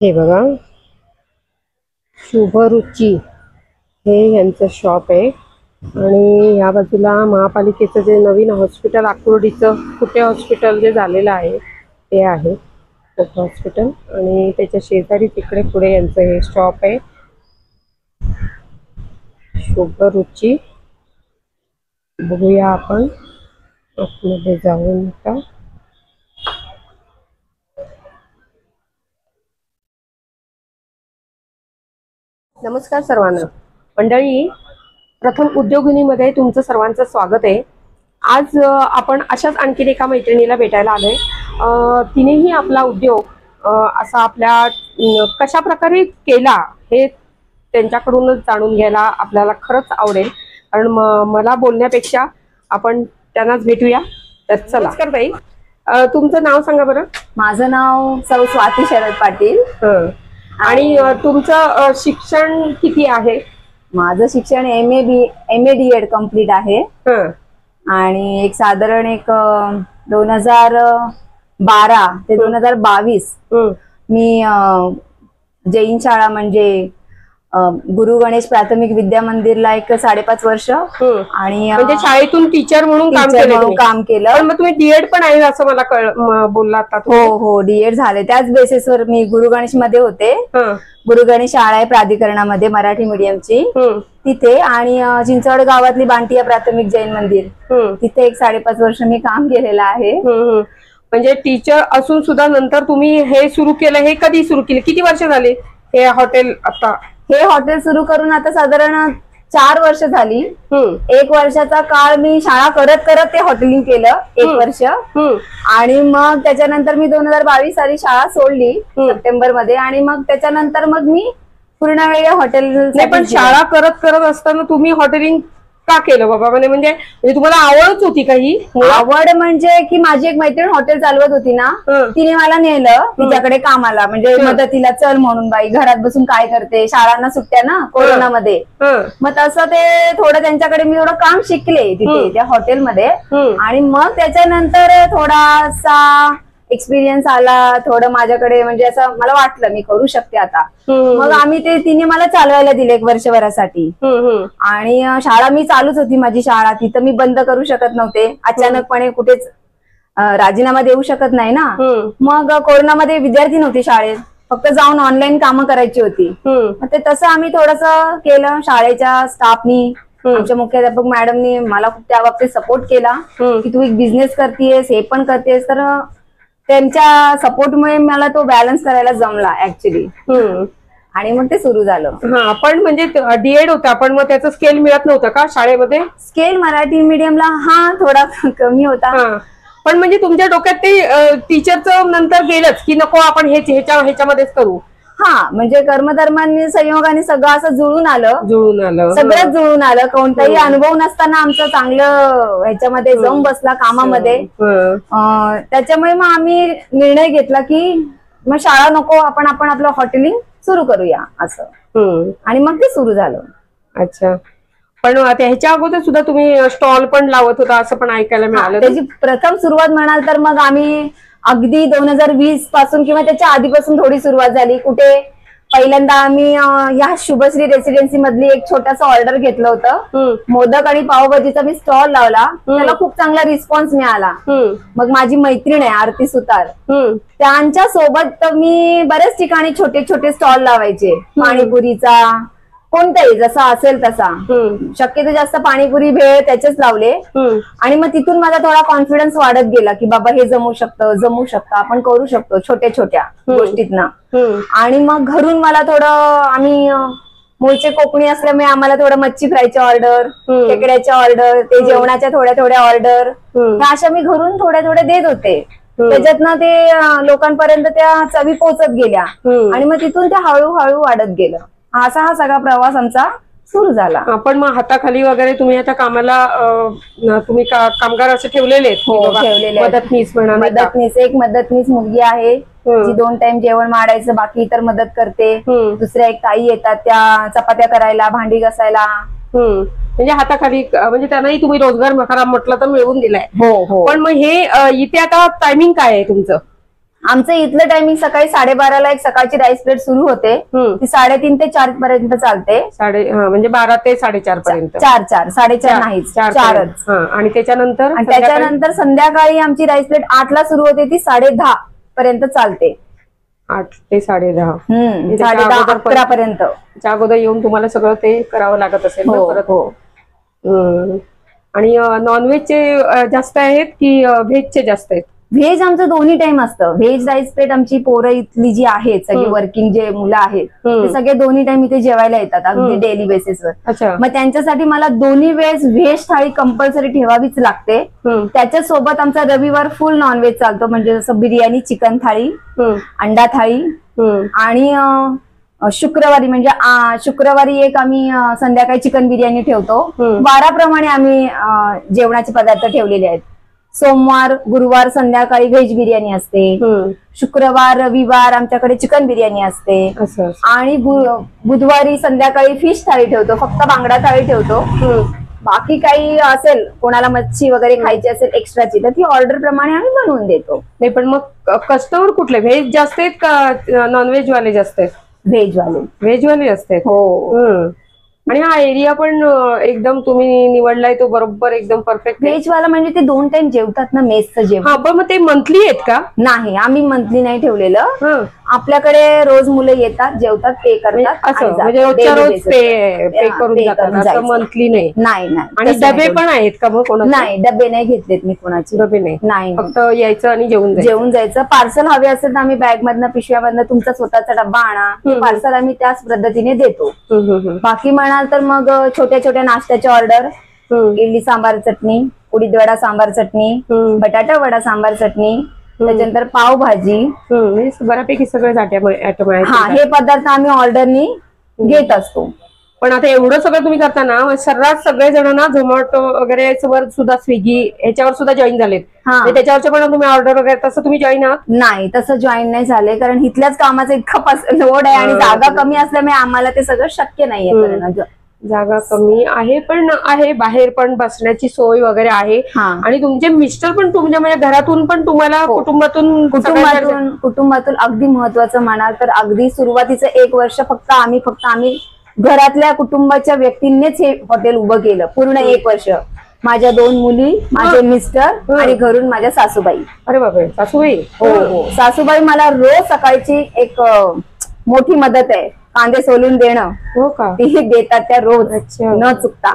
हे बघा, शुभरुची हे यांचं शॉप आहे. आणि या बाजूला महापालिकेचं जे नवीन हॉस्पिटल आकुर्डीचं कुटे हॉस्पिटल जे झालेलं आहे ते आहे कुटे हॉस्पिटल. आणि त्याच्या शेजारी तिकडे पुढे यांचं हे शॉप आहे शुभरुची. बघूया आपण आतमध्ये जाऊन का. नमस्कार सर्वांना. मंडळी, प्रथम उद्योगिनीमध्ये तुमचं सर्वांचं स्वागत आहे. आज आपण अशाच आणखीन एका मैत्रिणीला भेटायला आलोय. तिनेही आपला उद्योग असा आपल्या कशा प्रकारे केला हे त्यांच्याकडूनच जाणून घ्यायला आपल्याला खरंच आवडेल. कारण मला बोलण्यापेक्षा आपण त्यांनाच भेटूया. तर चला. नमस्कार ताई, तुमचं नाव सांगा बरं. माझं नाव सौ स्वाती शरद पाटील. आणि तुमचं शिक्षण किती आहे? माझं शिक्षण एम ए DED कम्प्लीट आहे. आणि एक साधारण 2012 ते 2022 मी जैन शाळा म्हणजे गुरु गणेश प्राथमिक विद्या मंदिरला 5.5 वर्ष आणि म्हणजे शाळेतून टीचर म्हणून काम केलं. मग तुम्ही DED पण आहे असं मला बोलला आता. हो, DED झाले. त्याच बेसिसवर मी गुरु गणेश मध्ये होते. गुरु गणेश शाळा आहे प्राधिकरणामध्ये मराठी मीडियमची तिथे. आणि चिंचवड गावातली बांटिया प्राथमिक जैन मंदिर तिथे 5.5 वर्ष मी काम केलेलं आहे. म्हणजे टीचर असून सुद्धा नंतर तुम्ही हे सुरू केलं. हे कधी सुरू केलं? किती वर्ष झाले हे हॉटेल? आता हे हॉटेल सुरू करून आता साधारण 4 वर्ष झाली. 1 वर्षाचा काळ मी शाळा करत करत ते हॉटेलिंग केलं 1 वर्ष. आणि मग त्याच्यानंतर मी 2022 साली शाळा सोडली सप्टेंबर मध्ये. आणि मग त्याच्यानंतर मग मी पूर्ण वेळ हॉटेल. पण शाळा करत करत असताना तुम्ही हॉटेलिंग का केलं बाबा? म्हणजे तुम्हाला आवडच होती काही? आवड म्हणजे की माझी एक मैत्रीण हॉटेल चालवत होती ना, तिने मला नेलं तिच्याकडे कामाला. म्हणजे मदतीला चल म्हणून. बाई घरात बसून काय करते, शाळांना सुट्ट्या ना कोरोनामध्ये. मग तसं ते थोडं त्यांच्याकडे मी थोडं काम शिकले तिथे त्या हॉटेलमध्ये. आणि मग त्याच्यानंतर थोडासा एक्सपिरियन्स आला थोडं माझ्याकडे. म्हणजे असं मला वाटलं मी करू शकते आता. मग तिने मला चालवायला दिले 1 वर्षभरासाठी. आणि शाळा मी चालूच होती माझी शाळा. तिथं मी बंद करू शकत नव्हते. अचानकपणे कुठेच राजीनामा देऊ शकत नाही ना. मग कोरोनामध्ये विद्यार्थी नव्हते शाळेत, फक्त जाऊन ऑनलाईन कामं करायची होती. मग ते तसं आम्ही थोडंसं केलं. शाळेच्या स्टाफनी, आमच्या मुख्याध्यापक मॅडमनी मला खूप त्या बाबतीत सपोर्ट केला की तू एक बिझनेस करतेस, हे पण करतेस. तर त्यांच्या सपोर्टमुळे मला तो बॅलन्स करायला जमला ऍक्च्युली. आणि मग ते सुरू झालं. पण म्हणजे DED होता पण मग त्याचं स्केल मिळत नव्हतं का शाळेमध्ये? स्केल मराठी मीडियमला थोडा कमी होता. पण म्हणजे तुमच्या डोक्यात ते टीचरचं नंतर गेलंच की नको आपण ह्याच्यामध्येच करू? म्हणजे कर्मधर्मांनी संयोगाने सगळं असं जुळून आलं. सगळंच जुळून आलं. कोणताही अनुभव नसताना आमचं चांगलं ह्याच्यामध्ये जम बसला कामामध्ये. त्याच्यामुळे मग आम्ही निर्णय घेतला की मग शाळा नको, आपण आपलं हॉटेलिंग सुरू करूया असं. आणि मग ते सुरू झालं. अच्छा. पण ह्याच्या अगोदर सुद्धा तुम्ही स्टॉल पण लावत होता असं पण ऐकायला मिळालं. त्याची प्रथम सुरुवात म्हणाल तर मग आम्ही अगदी 2020 पासून किंवा त्याच्या आधीपासून थोडी सुरुवात झाली. कुठे पहिल्यांदा आम्ही या शुभश्री रेसिडेन्सी मधली एक छोटासा ऑर्डर घेतलं होतं. मोदक आणि पावभाजीचा मी स्टॉल लावला. त्याला खूप चांगला रिस्पॉन्स मिळाला. मग माझी मैत्रीण आहे आरती सुतार, त्यांच्या सोबत मी बऱ्याच ठिकाणी छोटे छोटे स्टॉल लावायचे. पाणीपुरीचा कोणताही जसा असेल तसा. शक्यतो जास्त पाणीपुरी भेळ त्याचेच लावले. आणि मग तिथून माझा थोडा कॉन्फिडन्स वाढत गेला की बाबा हे जमू शकतं, आपण करू शकतो छोट्या छोट्या गोष्टीतना. आणि मग घरून मला थोडं, आम्ही मूळचे कोकणी असल्यामुळे आम्हाला थोडं मच्छी फ्रायची ऑर्डर, खेकड्याच्या ऑर्डर, ते जेवणाच्या थोड्या ऑर्डर ह्या अशा मी घरून थोड्या देत होते. त्याच्यातनं ते लोकांपर्यंत त्या चवी पोहोचत गेल्या. आणि मग तिथून ते हळूहळू वाढत गेलं. असा हा सगळा प्रवास आमचा सुरू झाला. पण मग हाताखाली वगैरे तुम्ही आता कामाला तुम्ही कामगार असे ठेवलेले आहेत? हो, ठेवलेले. मदतनीस म्हणा. एक मदतनीस मुलगी आहे जी 2 टाइम जेवण मांडायचं, बाकी इतर मदत करते. दुसऱ्या एक ताई येतात त्या चपात्या करायला, भांडी घासायला. म्हणजे हाताखाली म्हणजे त्यांनाही तुम्ही रोजगार म्हटलं तर मिळवून दिलाय. हो. पण मग हे इथे आता टायमिंग काय आहे तुमचं? आमचं इथलं टायमिंग सकाळी 12:30ला एक सकाळची राईस प्लेट सुरू होते, ती 3:30 ते 4 पर्यंत चालते. म्हणजे 12 ते 4:30 पर्यंत. 4 4 नाहीच, 4च. आणि त्याच्यानंतर संध्याकाळी आमची राईस प्लेट 8ला सुरू होते, ती 10:30 पर्यंत चालते. 8 ते 10:30. 10:30 11 पर्यंत. त्या अगोदर येऊन तुम्हाला सगळं ते करावं लागत असेल ना परत. आणि नॉनव्हेजचे जास्त आहेत की व्हेजचे जास्त आहेत? व्हेज आमचं दोन्ही टाइम असतं. व्हेज राईस प्लेट आमची पोरं इथली जी आहेत, सगळे वर्किंग जे मुलं आहेत ते सगळे दोन्ही टाइम इथे जेवायला येतात, अगदी डेली बेसिसवर. मग त्यांच्यासाठी मला दोन्ही वेळेस व्हेज थाळी कंपल्सरी ठेवावीच लागते. त्याच्यासोबत आमचा रविवार फुल नॉनव्हेज चालतो, म्हणजे जसं बिर्याणी, चिकन थाळी, अंडा थाळी. आणि शुक्रवारी म्हणजे शुक्रवारी एक आम्ही संध्याकाळी चिकन बिर्याणी ठेवतो. वाराप्रमाणे आम्ही जेवणाचे पदार्थ ठेवलेले आहेत. सोमवार गुरुवार संध्याकाळी व्हेज बिर्याणी असते, शुक्रवार रविवार आमच्याकडे चिकन बिर्याणी असते, आणि बुधवारी संध्याकाळी फिश थाळी ठेवतो, फक्त बांगडा थाळी ठेवतो. बाकी काही असेल, कोणाला मच्छी वगैरे खायची असेल एक्स्ट्राची, तर ती ऑर्डर प्रमाणे आम्ही बनवून देतो. नाही पण मग कस्टमर कुठले, व्हेज जास्त आहेत का नॉनव्हेज वाले जास्त आहेत? व्हेज वाले असतात. हो. आणि हा एरिया पण एकदम तुम्ही निवडलाय तो बरोबर एकदम परफेक्ट. व्हेज वाला म्हणजे ते 2 टाइम जेवतात ना, मेसचं जेवण. हा, पण मग ते मंथली आहेत का? नाही, आम्ही मंथली नाही ठेवलेलं. आपल्याकडे रोज मुलं येतात, जेवतात, पे करतात, असं म्हणजे रोजच्या रोज पे करून जातात, मंथली नाही. नाही. आणि डबे पण आहेत का मग कोणाचे? नाही, डबे नाही घेतलेत मी कोणाचे. डबे नाही, फक्त यायचं आणि जेवून जायचं. पार्सल हवे असेल तर आम्ही बॅग मधनं, पिशव्यामधनं तुमचा स्वतःचा डब्बा आणा, पार्सल आम्ही त्याच पद्धतीने देतो. बाकी म्हणाल तर मग छोट्या छोट्या नाश्त्याच्या ऑर्डर, इडली सांबार चटणी, उडीद वडा सांबार चटणी, बटाटा वडा सांबार चटणी, त्याच्यानंतर पावभाजी, बऱ्यापैकी सगळे आयटम आहेत. हे पदार्थ आम्ही ऑर्डरनी घेत असतो. पण आता एवढं सगळं तुम्ही करताना सर्रास सगळे जण ना झोमॅटो वगैरे वर सुद्धा, स्विगी ह्याच्यावर सुद्धा जॉईन झालेत. त्याच्यावरच्या पण तुम्ही ऑर्डर वगैरे, तसं तुम्ही जॉईन आहात? नाही, तसं जॉईन नाही झाले, कारण इथल्याच कामाचा इतका लोड आहे आणि जागा कमी असल्यामुळे आम्हाला ते सगळं शक्य नाहीये करणं. जागा कमी आहे, पण आहे बाहेर पण बसण्याची सोय वगैरे आहे. आणि तुमचे मिस्टर पण तुमच्या म्हणजे घरातून पण तुम्हाला कुटुंबातून अगदी महत्वाचं म्हणाल तर अगदी सुरुवातीचं 1 वर्ष फक्त आम्ही घरातल्या कुटुंबाच्या व्यक्तींनीच हे हॉटेल उभं केलं. पूर्ण 1 वर्ष माझ्या 2 मुली, माझे मिस्टर आणि घरून माझ्या सासूबाई. अरे बापरे, सासूबाई? हो. सासूबाई मला रोज सकाळची एक मोठी मदत आहे, कांदे सोलून देणं. हो का? ती देतात त्या रोज न चुकता.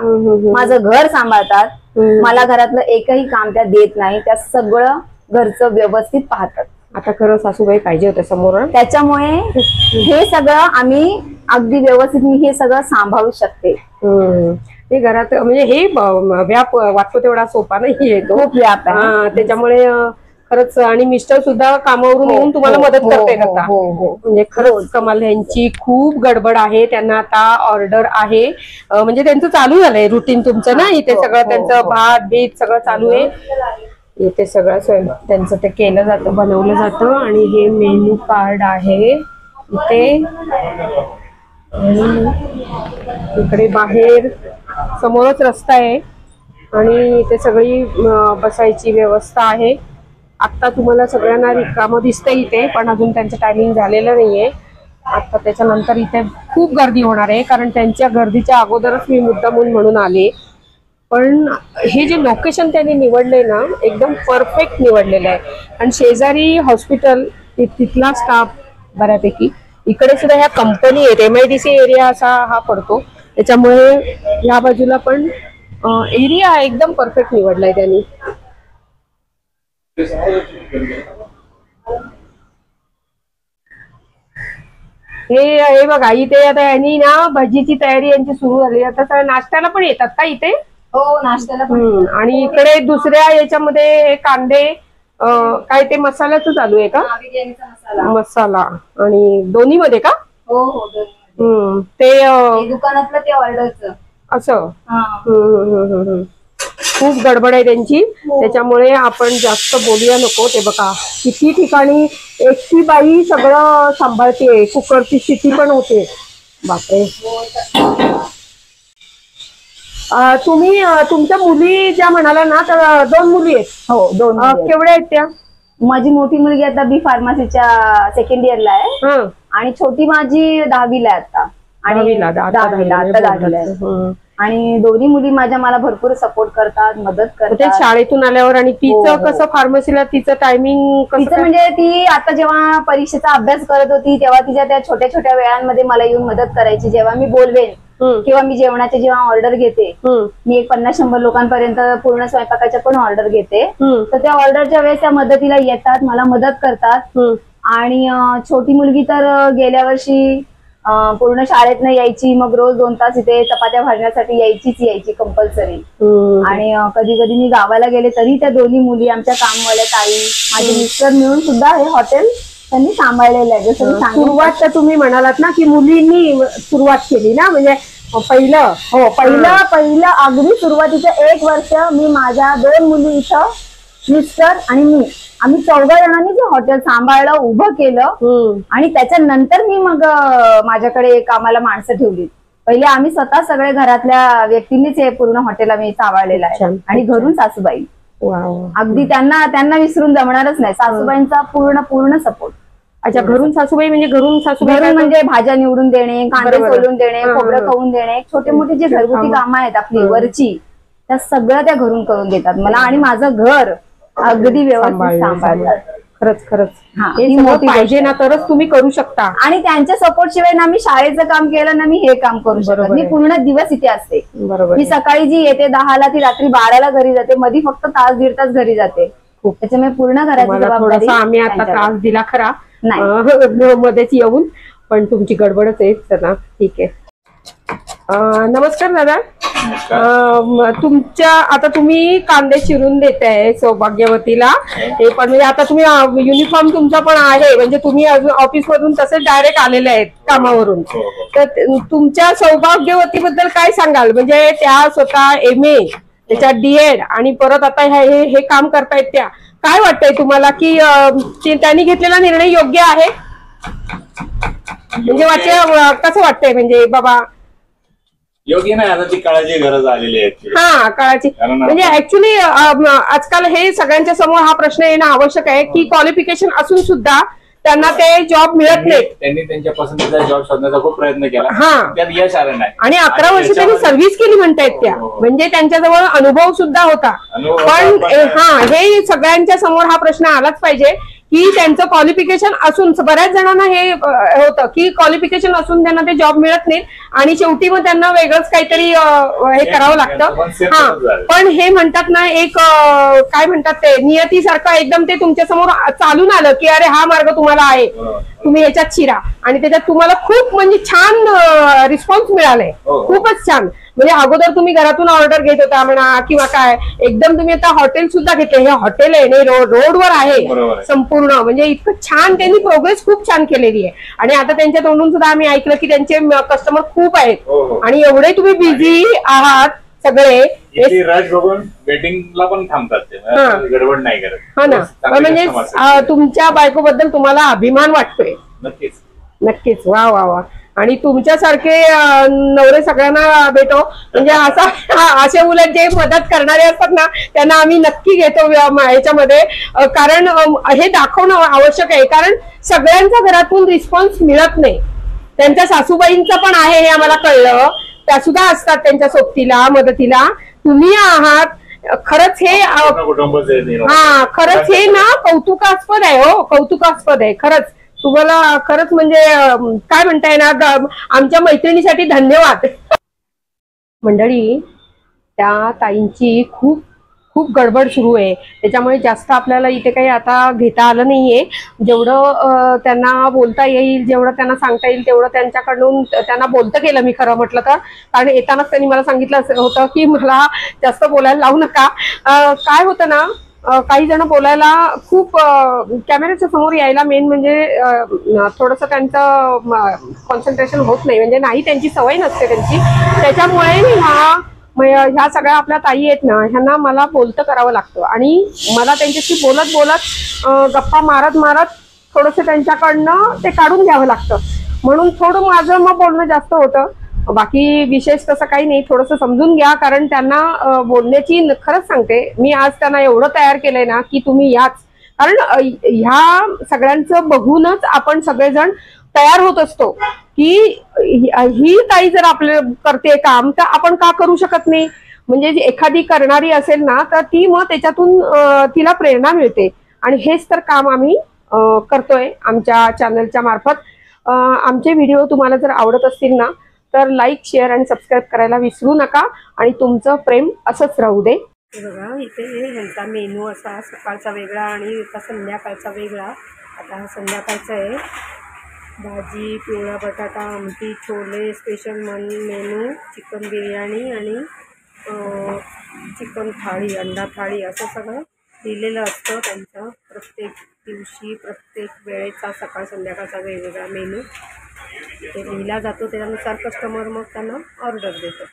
माझं घर सांभाळतात, मला घरातलं एकही काम त्या देत नाही, त्या सगळं घरचं व्यवस्थित पाहतात. आता खरं सासूबाई पाहिजे होत्या समोर, त्याच्यामुळे हे सगळं आम्ही अगदी व्यवस्थित मी हे सगळं सांभाळू शकते. हे घरात म्हणजे हे व्याप वाटतो तेवढा सोपा नाही, खूप व्याप आहे. त्याच्यामुळे खरंच. आणि मिस्टर सुद्धा कामावरून येऊन तुम्हाला मदत करते आता. म्हणजे खरंच कमाल. यांची खूप गडबड आहे, त्यांना आता ऑर्डर आहे, म्हणजे त्यांचं चालू झालंय रुटीन तुमचं ना, इथे सगळं त्यांचं भात बीत सगळं चालू आहे. इथे सगळं त्यांचं ते केलं जातं, बनवलं जातं. आणि हे मेन्यू कार्ड आहे इथे. इकडे बाहेर समोरच रस्ता आहे आणि इथे सगळी बसायची व्यवस्था आहे. आता तुम्हाला सगळ्यांना रिकामं दिसतंय इथे, पण अजून त्यांचं टायमिंग झालेलं नाहीये. आता त्याच्यानंतर इथे खूप गर्दी होणार आहे, कारण त्यांच्या गर्दीच्या अगोदरच मी मुद्दामून म्हणून आले. पण हे जे लोकेशन त्यांनी निवडले ना, एकदम परफेक्ट निवडलेलं आहे. आणि शेजारी हॉस्पिटल, तिथला स्टाफ बऱ्यापैकी, इकडे सुद्धा ह्या कंपनी आहेत, MIDC एरिया असा हा पडतो, त्याच्यामुळे ह्या बाजूला पण एरिया एकदम परफेक्ट निवडलाय त्यांनी. हे बघा इथे आता यांनी ना भजीची तयारी यांची सुरू झाली. आता नाश्त्याला पण येतात का इथे? हो, नाश्त्याला पण. आणि इकडे दुसऱ्या याच्यामध्ये कांदे काय ते मसाल्याचं चालू आहे का? मसाला. आणि दोन्ही मध्ये का? हो. ते दुकानातलं ते ऑर्डरचं असं. खूप गडबड आहे त्यांची, त्याच्यामुळे आपण जास्त बोलूया नको. ते बघा किती ठिकाणी एकटी बाई सगळं सांभाळते, कुकरची शिटी पण होते. बापरे. तुम्ही तुमच्या मुली ज्या म्हणाला ना, तर 2 मुली आहेत? हो, 2. केवढ्या आहेत त्या? माझी मोठी मुलगी आता बी फार्मसीच्या सेकंड इयरला आहे हं. आणि छोटी माझी 10वीला आहे आता. आणि दहावीला आहे. आणि दोन्ही मुली माझ्या मला भरपूर सपोर्ट करतात, मदत ते करतात. शाळेतून आल्यावर. आणि तिचं कसं फार्मसीला तिचं टायमिंग तिचं कसं? म्हणजे ती आता जेव्हा परीक्षेचा अभ्यास करत होती तेव्हा तिच्या त्या छोट्या छोट्या वेळांमध्ये मला येऊन मदत करायची. जेव्हा मी बोलवेन किंवा मी जेवणाचे जेव्हा ऑर्डर घेते, मी एक 50-100 लोकांपर्यंत पूर्ण स्वयंपाकाच्या पण ऑर्डर घेते, तर त्या ऑर्डरच्या वेळेस त्या मदतीला येतात, मला मदत करतात. आणि छोटी मुलगी तर गेल्या वर्षी पूर्ण शाळेत नाही यायची, मग रोज 2 तास इथे चपात्या भाजण्यासाठी यायची कंपल्सरी. आणि कधी कधी मी गावाला गेले तरी त्या दोन्ही मुली आमच्या कामवाल्या ताई, माझे मिस्टर मिळून सुद्धा हे हॉटेल त्यांनी सांभाळलेलं आहे. जसं सुरुवात तर तुम्ही म्हणालात ना की मुलींनी सुरुवात केली ना, म्हणजे पहिलं अगदी सुरुवातीचं 1 वर्ष मी माझ्या 2 मुली इथं, मिस्टर आणि मी, आम्ही 14 जणांनी ते हॉटेल सांभाळलं, उभं केलं. आणि त्याच्यानंतर मी मग माझ्याकडे कामाला माणसं ठेवली. पहिले आम्ही स्वतः सगळे घरातल्या व्यक्तींनीच हे पूर्ण हॉटेल आम्ही सांभाळलेलं आहे. आणि घरून सासूबाई, अगदी त्यांना विसरून जमणारच नाही. सासूबाईंचा पूर्ण सपोर्ट. अच्छा, घरून सासूबाई म्हणजे घरून म्हणजे भाज्या निवडून देणे, कांदे सोलून देणे, खोबरं खाऊन देणे, छोटे मोठे जे घरगुती कामं आहेत आपली वरची, त्या सगळं त्या घरून करून देतात मला. आणि माझं घर अगदी व्यवस्थित सांभाळतात. खरंच ही मोठी पाहिजे ना तरच तुम्ही करू शकता. आणि त्यांच्या सपोर्ट शिवाय ना मी शाळेचं काम केलं ना मी हे काम करू शकत. मी पूर्ण दिवस इथे असते. मी सकाळी जी येते 10ला ती रात्री 12ला घरी जाते. मध्ये फक्त 1-1.5 तास घरी जाते. त्याच्यामुळे पूर्ण घराची जबाबदारी. आम्ही आता त्रास दिला खरा मध्येच येऊन, पण तुमची गडबडच आहे. चला ठीक आहे. नमस्कार दादा. आता तुम्ही कांदे चिरून देताय सौभाग्यवतीला, हे पण म्हणजे आता तुम्ही युनिफॉर्म तुमचा पण आहे, म्हणजे तुम्ही अजून ऑफिस मधून तसेच डायरेक्ट आलेले आहेत कामावरून. तर तुमच्या सौभाग्यवतीबद्दल काय सांगाल? म्हणजे त्या स्वतः MA, त्याच्यात DED आणि परत आता हे काम करतायत. त्या काय वाटतंय तुम्हाला की त्यांनी घेतलेला निर्णय योग्य आहे? म्हणजे कसं वाटतंय? म्हणजे बाबा योग्य नाही, आता ती काळाची गरज आलेली आहे. हा, काळाची म्हणजे ऍक्च्युली आजकाल हे सगळ्यांच्या समोर हा प्रश्न येणं आवश्यक आहे की क्वालिफिकेशन असून सुद्धा त्यांना ते जॉब मिळत नाही. त्यांनी त्यांच्या पसंतीचा जॉब शोधण्याचा खूप प्रयत्न केला, त्यात यश आलं नाही. आणि 11 वर्ष त्यांनी सर्व्हिस केली म्हणतायत त्या, म्हणजे त्यांच्याजवळ अनुभव सुद्धा होता. पण हे सगळ्यांच्या समोर हा प्रश्न आलाच पाहिजे की त्यांचं क्वालिफिकेशन असून, बऱ्याच जणांना हे होतं की क्वालिफिकेशन असून त्यांना ते जॉब मिळत नाही आणि शेवटी मग त्यांना वेगळंच काहीतरी हे करावं लागतं. पण हे म्हणतात ना, एक काय म्हणतात ते नियतीसारखं एकदम ते तुमच्या समोर चालून आलं की अरे हा मार्ग तुम्हाला आहे, तुम्ही याच्यात शिरा. आणि त्याच्यात तुम्हाला खूप म्हणजे छान रिस्पॉन्स मिळालाय, खूपच छान. म्हणजे अगोदर तुम्ही घरातून ऑर्डर घेत होता म्हणा किंवा काय, एकदम तुम्ही आता हॉटेल सुद्धा घेतले. हे हॉटेल आहे नाही, रोडवर आहे संपूर्ण. म्हणजे इतकं छान त्यांनी प्रोग्रेस खूप छान केलेली आहे. आणि आता त्यांच्या तोंडून सुद्धा आम्ही ऐकलं की त्यांचे कस्टमर खूप आहेत आणि एवढे तुम्ही बिझी आहात सगळे. रश बघून वेटिंगला पण थांबतात ते, गडबड नाही करत. हा ना, म्हणजे तुमच्या बायकोबद्दल तुम्हाला अभिमान वाटतोय. नक्कीच. वा वा वा. आणि तुमच्यासारखे नवरे सगळ्यांना भेटो. म्हणजे असे उलट जे मदत करणारे असतात ना त्यांना आम्ही नक्की घेतो याच्यामध्ये, कारण हे दाखवणं आवश्यक आहे. कारण सगळ्यांच्या घरातून रिस्पॉन्स मिळत नाही. त्यांच्या सासूबाईंचं पण आहे हे आम्हाला कळलं, त्या सुद्धा असतात त्यांच्या सोबतीला मदतीला. तुम्ही आहात खरंच हे खरंच हे ना कौतुकास्पद आहे. हो, कौतुकास्पद आहे खरंच. तुम्हाला खरंच म्हणजे काय म्हणताय ना, आमच्या मैत्रिणीसाठी धन्यवाद. मंडळी, त्या ताईंची खूप गडबड सुरू आहे, त्याच्यामुळे जास्त आपल्याला इथे काही आता घेता आलं नाहीये. जेवढं त्यांना बोलता येईल, जेवढं त्यांना सांगता येईल तेवढं त्यांच्याकडून त्यांना बोलतं केलं मी खरं म्हटलं तर. कारण येतानाच त्यांनी मला सांगितलं होतं की मला जास्त बोलायला लावू नका. काय होतं ना, काही जण बोलायला खूप कॅमेऱ्याच्या समोर यायला मेन म्हणजे थोडंसं त्यांचं कॉन्सन्ट्रेशन होत नाही, म्हणजे नाही त्यांची सवय नसते त्यांची. त्याच्यामुळे ह्या सगळ्या आपल्या ताई आहेत ना, ह्यांना मला बोलतं करावं लागतं. आणि मला त्यांच्याशी बोलत गप्पा मारत थोडंसं त्यांच्याकडनं ते काढून घ्यावं लागतं. म्हणून थोडं माझं मग बोलणं जास्त होतं. बाकी विशेष तसं काही नाही, थोडंसं समजून घ्या. कारण त्यांना बोलण्याची खरंच सांगते मी, आज त्यांना एवढं तयार केलंय ना की तुम्ही याच. कारण ह्या सगळ्यांचं बघूनच आपण सगळेजण तयार होत असतो की ही ताई जर आपले करते काम तर आपण का करू शकत नाही. म्हणजे एखादी करणारी असेल ना तर ती मग त्याच्यातून तिला प्रेरणा मिळते. आणि हेच तर काम आम्ही करतोय आमच्या चॅनलच्या मार्फत. आमचे व्हिडिओ तुम्हाला जर आवडत असतील ना तर लाईक, शेअर आणि सबस्क्राईब करायला विसरू नका. आणि तुमचं प्रेम असंच राहू दे. बघा इथे ह्यांचा मेनू असा सकाळचा वेगळा आणि एका संध्याकाळचा वेगळा. आता हा संध्याकाळचा आहे. भाजी, पिवळा बटाटा, आमटी, chole, special menu, chicken biryani आणि चिकन थाळी, अंडा थाळी असं सगळं दिलेलं असतं त्यांचं. प्रत्येक दिवशी प्रत्येक वेळेचा सकाळ संध्याकाळचा वेगवेगळा मेनू ते लिहिला जातो. त्यानुसार कस्टमर मग त्यांना ऑर्डर देतो.